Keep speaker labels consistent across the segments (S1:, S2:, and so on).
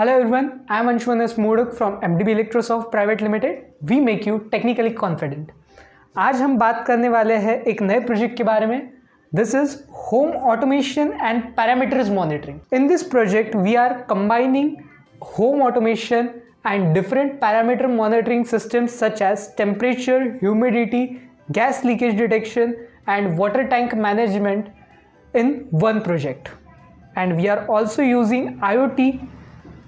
S1: Hello everyone, I am Anshuman S. Modak from MDB Electrosoft Private Limited. We make you technically confident. आज हम बात करने वाले हैं एक नए प्रोजेक्ट के बारे में. This is home automation and parameters monitoring. In this project, we are combining home automation and different parameter monitoring systems such as temperature, humidity, gas leakage detection, and water tank management in one project. And we are also using IoT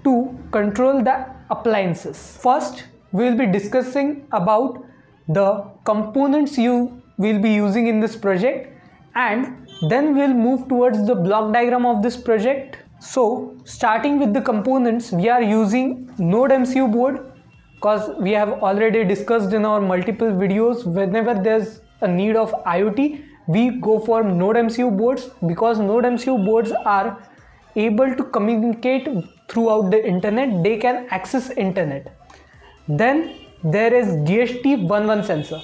S1: to control the appliances. First, we will be discussing about the components you will be using in this project, and then we'll move towards the block diagram of this project. So starting with the components, we are using NodeMCU board because we have already discussed in our multiple videos, whenever there's a need of IoT, we go for NodeMCU boards because NodeMCU boards are able to communicate throughout the internet. They can access internet. Then there is DHT11 sensor.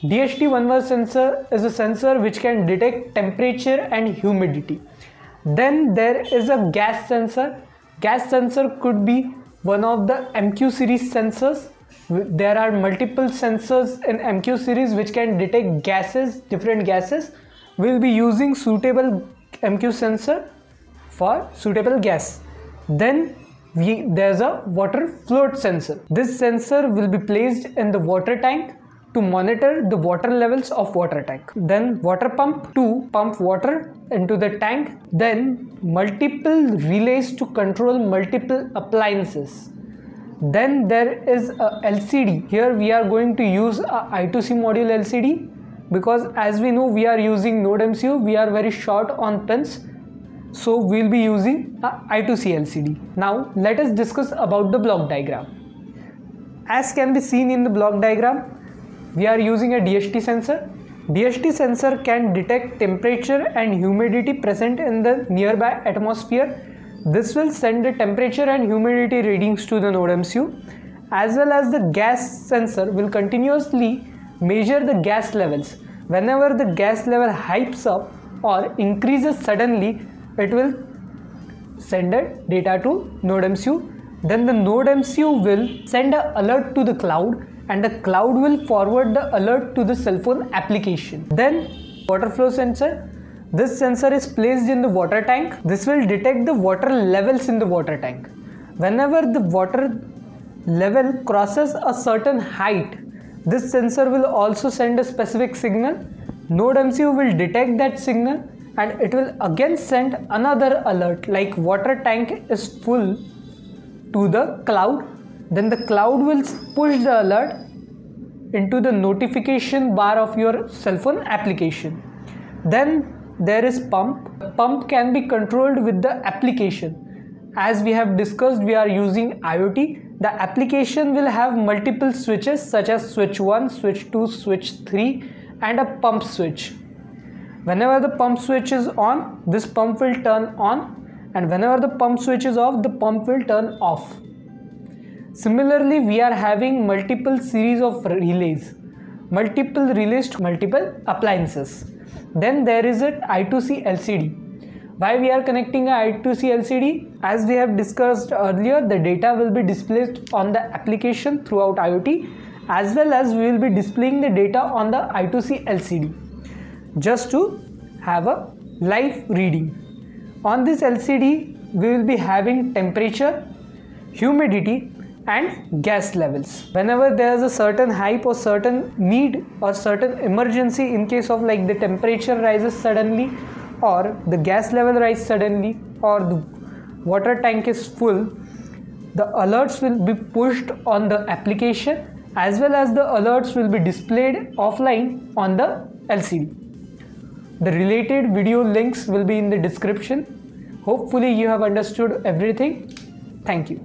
S1: DHT11 sensor is a sensor which can detect temperature and humidity. Then there is a gas sensor. Gas sensor could be one of the MQ series sensors. There are multiple sensors in MQ series which can detect gases, different gases. We'll be using suitable MQ sensor for suitable gas. Then there's a water float sensor. This sensor will be placed in the water tank to monitor the water levels of water tank. Then water pump to pump water into the tank. Then multiple relays to control multiple appliances. Then there is a LCD. Here we are going to use a I2C module LCD because as we know we are using NodeMCU, we are very short on pins. So we'll be using a I2C LCD. Now let us discuss about the block diagram. As can be seen in the block diagram, we are using a DHT sensor. DHT sensor can detect temperature and humidity present in the nearby atmosphere. This will send the temperature and humidity readings to the NodeMCU, as well as the gas sensor will continuously measure the gas levels. Whenever the gas level hypes up or increases suddenly, it will send a data to NodeMCU. Then the NodeMCU will send an alert to the cloud, and the cloud will forward the alert to the cell phone application. Then water flow sensor. This sensor is placed in the water tank. This will detect the water levels in the water tank. Whenever the water level crosses a certain height, this sensor will also send a specific signal. NodeMCU will detect that signal and it will again send another alert like water tank is full to the cloud. Then the cloud will push the alert into the notification bar of your cell phone application. Then there is pump. Pump can be controlled with the application. As we have discussed, we are using IoT. The application will have multiple switches such as switch 1, switch 2, switch 3 and a pump switch. Whenever the pump switch is on, this pump will turn on, and whenever the pump switch is off, the pump will turn off. Similarly, we are having multiple series of relays. Multiple relays to multiple appliances. Then there is an I2C LCD. Why we are connecting a I2C LCD? As we have discussed earlier, the data will be displayed on the application throughout IoT, as well as we will be displaying the data on the I2C LCD just to have a live reading. On this LCD, we will be having temperature, humidity and gas levels. Whenever there is a certain hype or certain need or certain emergency, in case of like the temperature rises suddenly or the gas level rises suddenly or the water tank is full, the alerts will be pushed on the application as well as the alerts will be displayed offline on the LCD. The related video links will be in the description. Hopefully you have understood everything. Thank you.